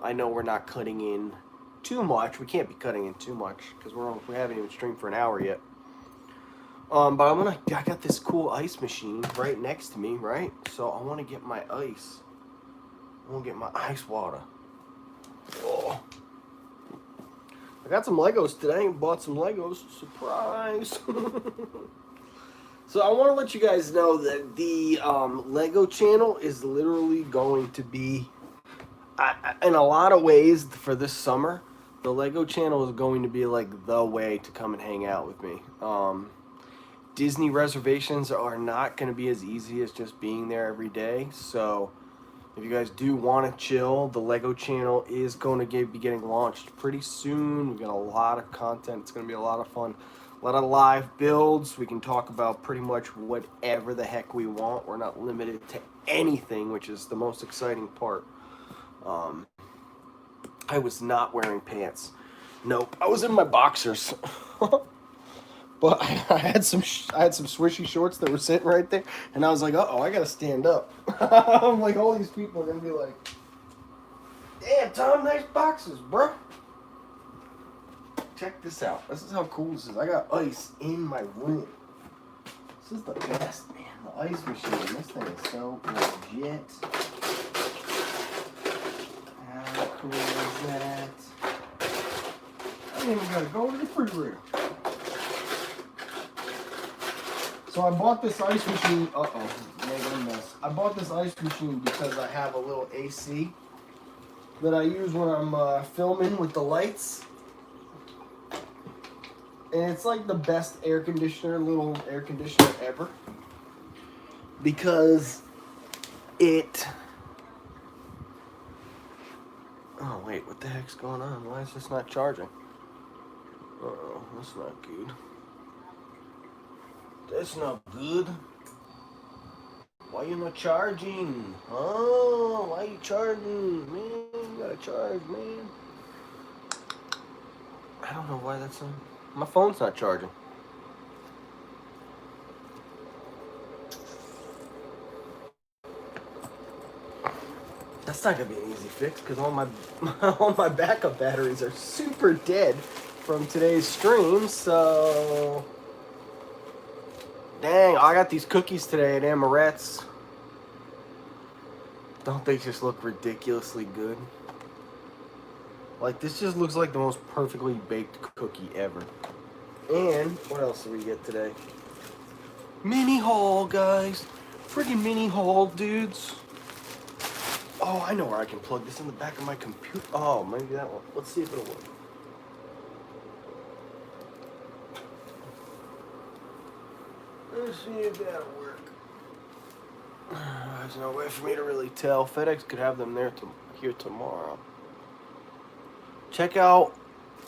I know we're not cutting in too much. We can't be cutting in too much, because we haven't even streamed for an hour yet. But I got this cool ice machine right next to me, right? So I want to get my ice. I want to get my ice water. Oh. I got some Legos today and bought some Legos. Surprise! So I want to let you guys know that the Lego channel is literally going to be in a lot of ways, for this summer, the Lego Channel is going to be like the way to come and hang out with me. Disney reservations are not going to be as easy as just being there every day. So if you guys do want to chill, the Lego Channel is going to be getting launched pretty soon. We've got a lot of content. It's going to be a lot of fun. A lot of live builds. We can talk about pretty much whatever the heck we want. We're not limited to anything, which is the most exciting part. I was not wearing pants. Nope, I was in my boxers. But I had some swishy shorts that were sitting right there, and I was like, uh-oh, I gotta stand up. I'm like, all these people are gonna be like, damn, Tom, nice boxers, bro. Check this out. This is how cool this is. I got ice in my room. This is the best, man. The ice machine. This thing is so legit. How cool is that? I ain't even gotta go to the refrigerator. So I bought this ice machine. Making a mess. I bought this ice machine because I have a little AC that I use when I'm filming with the lights. And it's like the best little air conditioner ever. Because it... Oh, wait, what the heck's going on? Why is this not charging? Uh-oh, that's not good. That's not good. Why you not charging? Oh, why you charging? Man, you gotta charge, man. I don't know why that's on. My phone's not charging. That's not gonna be an easy fix because all my backup batteries are super dead from today's stream. So, dang, I got these cookies today at Amaret's. Don't they just look ridiculously good? Like, this just looks like the most perfectly baked cookie ever. And what else did we get today? Mini haul, guys. Friggin' mini haul, dudes. Oh, I know where I can plug this in the back of my computer. Oh, maybe that one. Let's see if it'll work. Let's see if that'll work. There's no way for me to really tell. FedEx could have them here tomorrow. Check out,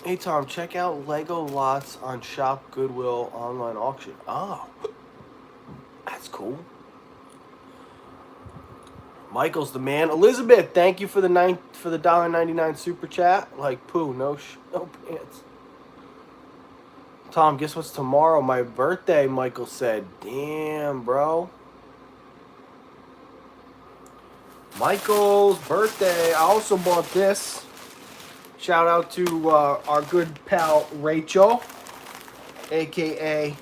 hey Tom, check out Lego lots on Shop Goodwill online auction. Oh, that's cool. Michael's the man. Elizabeth, thank you for the $1.99 super chat. Like poo, no pants. Tom, guess what's tomorrow? My birthday, Michael said. Damn, bro. Michael's birthday. I also bought this. Shout out to our good pal Rachel, aka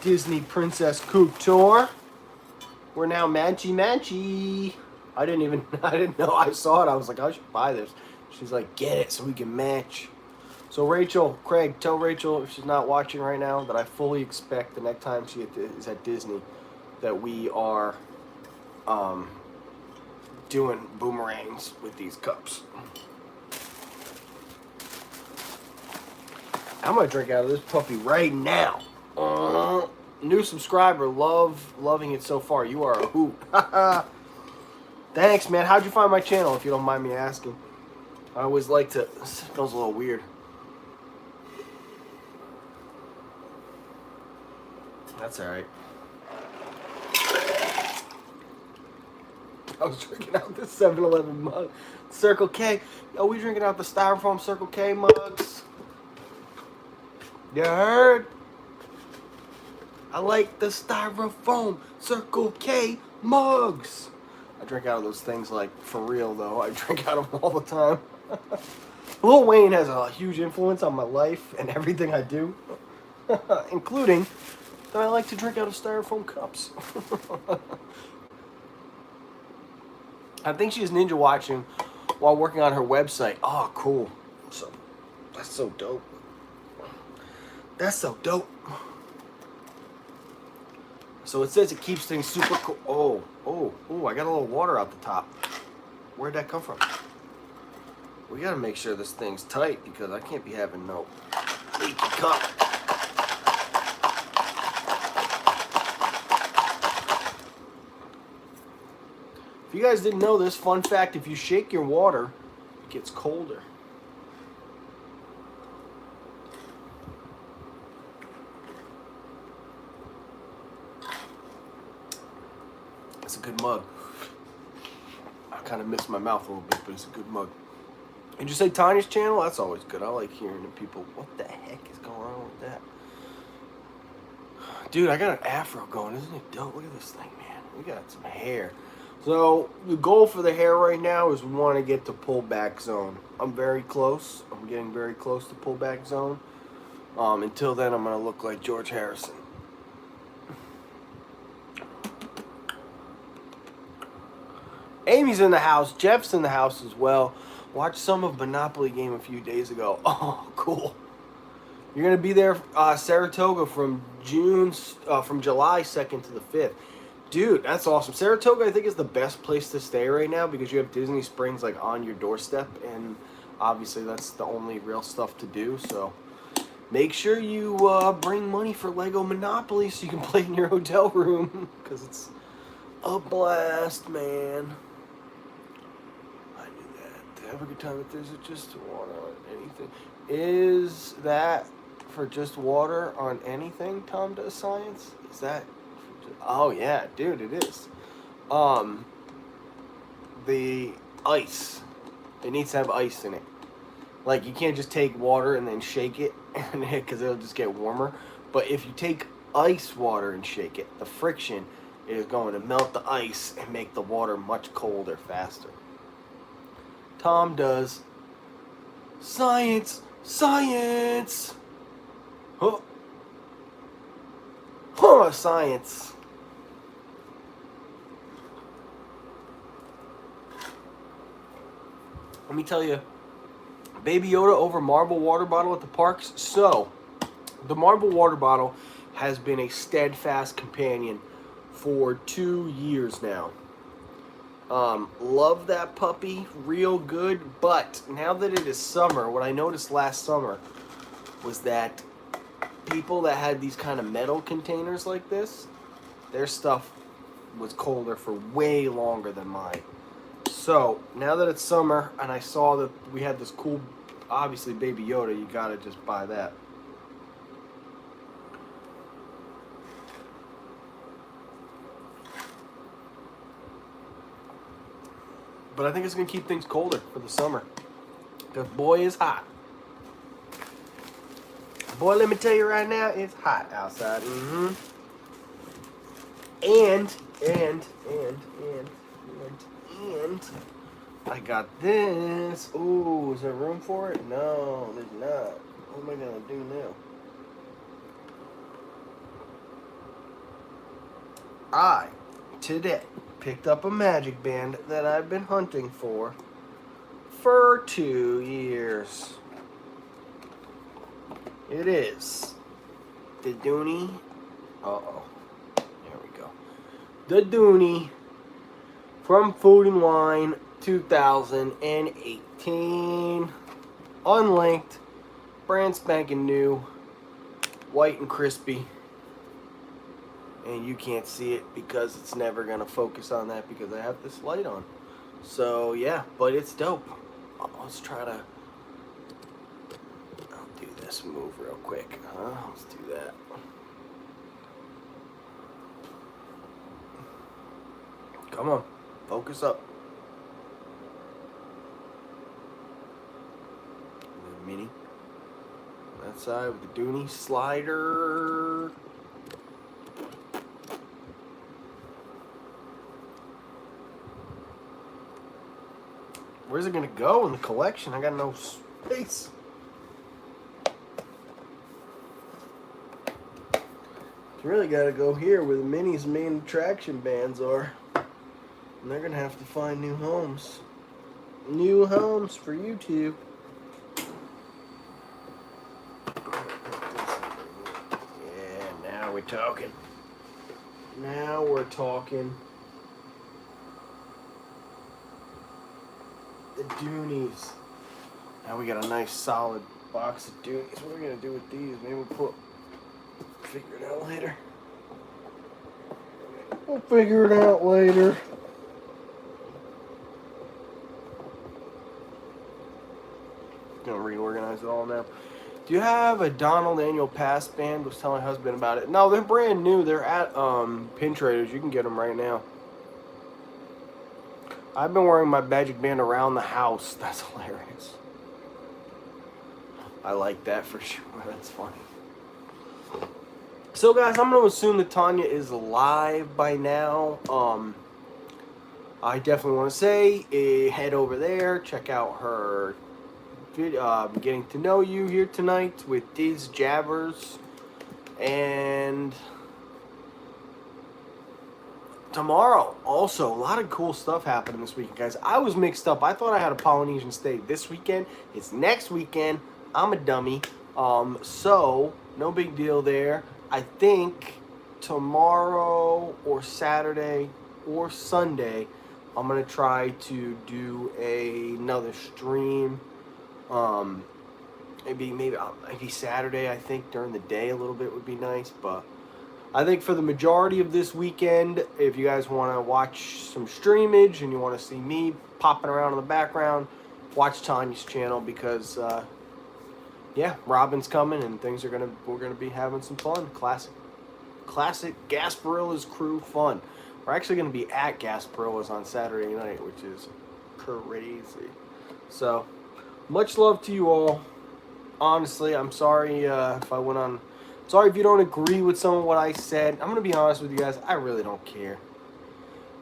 Disney Princess Couture. We're now matchy. I didn't know. I saw it. I was like, I should buy this. She's like, get it so we can match. So Rachel, Craig, tell Rachel if she's not watching right now that I fully expect the next time she is at Disney that we are doing boomerangs with these cups. I'm gonna drink out of this puppy right now. New subscriber, loving it so far. You are a hoot. Thanks, man. How'd you find my channel, if you don't mind me asking? I always like to. It smells a little weird. That's all right. I was drinking out the 7-Eleven mug. Circle K. Yo, we drinking out the styrofoam Circle K mugs. You heard? I like the styrofoam Circle K mugs. I drink out of those things like for real though. I drink out of them all the time. Lil Wayne has a huge influence on my life and everything I do, including that I like to drink out of styrofoam cups. I think she's ninja watching while working on her website. Oh, cool. So that's so dope. That's so dope. So it says it keeps things super cool. Oh, I got a little water out the top. Where'd that come from? We gotta make sure this thing's tight because I can't be having no leaky cup. If you guys didn't know this, fun fact, if you shake your water, it gets colder. It's a good mug. I kind of missed my mouth a little bit, but it's a good mug. Did you say Tanya's channel? That's always good. I like hearing the people. What the heck is going on with that? Dude, I got an afro going. Isn't it dope? Look at this thing, man. We got some hair. So, the goal for the hair right now is we want to get to pullback zone. I'm very close. I'm getting very close to pullback zone. Until then, I'm going to look like George Harrison. Amy's in the house. Jeff's in the house as well. Watched some of Monopoly game a few days ago. Oh, cool. You're going to be there, Saratoga, from July 2nd to the 5th. Dude, that's awesome. Saratoga, I think, is the best place to stay right now because you have Disney Springs, like, on your doorstep. And obviously, that's the only real stuff to do. So, make sure you bring money for Lego Monopoly so you can play in your hotel room. Because it's a blast, man. I knew that. To have a good time if there's just water on anything. Is that for just water on anything, Tom Does Science? Is that... Oh yeah, dude, it is. The ice. It needs to have ice in it. Like, you can't just take water and then shake it, because it'll just get warmer. But if you take ice water and shake it, the friction is going to melt the ice and make the water much colder faster. Tom Does Science. Science. Huh. Huh, science. Let me tell you, Baby Yoda over Marble water bottle at the parks. So, the Marble water bottle has been a steadfast companion for 2 years now. Love that puppy, real good. But now that it is summer, what I noticed last summer was that people that had these kind of metal containers like this, their stuff was colder for way longer than mine. So, now that it's summer, and I saw that we had this cool, obviously, Baby Yoda, you gotta just buy that. But I think it's gonna keep things colder for the summer. Because boy, it's hot. Boy, let me tell you right now, it's hot outside. And I got this. Ooh, is there room for it? No, there's not. What am I gonna do now? I, today, picked up a magic band that I've been hunting for 2 years. It is the Dooney. Uh-oh. There we go. The Dooney from Food and Wine 2018. Unlinked. Brand spanking new. White and crispy. And you can't see it because it's never going to focus on that because I have this light on. So, yeah. But it's dope. Let's try to... This move real quick. Let's do that. Come on, focus up. The mini. That side with the Dooney slider. Where's it gonna go in the collection? I got no space. Really got to go here where the Mini's main attraction bands are. And they're going to have to find new homes. New homes for you two. Yeah, now we're talking. Now we're talking. The Doonies. Now we got a nice solid box of Doonies. What are we gonna do with these? Maybe we'll figure it out later. We'll figure it out later. Gonna reorganize it all now. Do you have a Donald Annual Pass band? Was telling my husband about it. No, they're brand new. They're at Pin Traders. You can get them right now. I've been wearing my Magic Band around the house. That's hilarious. I like that for sure. That's funny. So, guys, I'm going to assume that Tanya is live by now. I definitely want to say, head over there, check out her video, Getting to Know You here tonight with Diz Jabbers. And tomorrow, also, a lot of cool stuff happening this weekend, guys. I was mixed up. I thought I had a Polynesian stay this weekend. It's next weekend. I'm a dummy. So, no big deal there. I think tomorrow or Saturday or Sunday, I'm going to try to do another stream. Maybe Saturday, I think, during the day a little bit would be nice. But I think for the majority of this weekend, if you guys want to watch some streamage and you want to see me popping around in the background, watch Tanya's channel because, yeah, Robin's coming and we're gonna be having some fun. Classic Gasparilla's crew fun. We're actually gonna be at Gasparilla's on Saturday night, which is crazy. So, much love to you all. Honestly, I'm sorry if I went on. Sorry if you don't agree with some of what I said. I'm gonna be honest with you guys. I really don't care.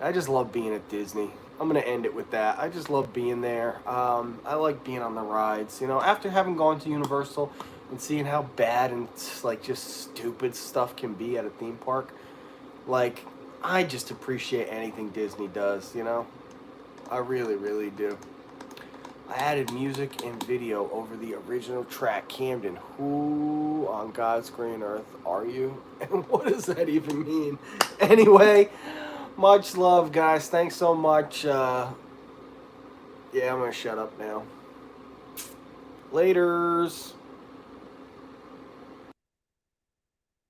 I just love being at Disney. I'm going to end it with that. I just love being there. I like being on the rides. You know, after having gone to Universal and seeing how bad and, like, just stupid stuff can be at a theme park, like, I just appreciate anything Disney does, you know? I really, really do. I added music and video over the original track, Camden. Who on God's green earth are you? And what does that even mean? Anyway, much love, guys. Thanks so much. Yeah, I'm going to shut up now. Laters.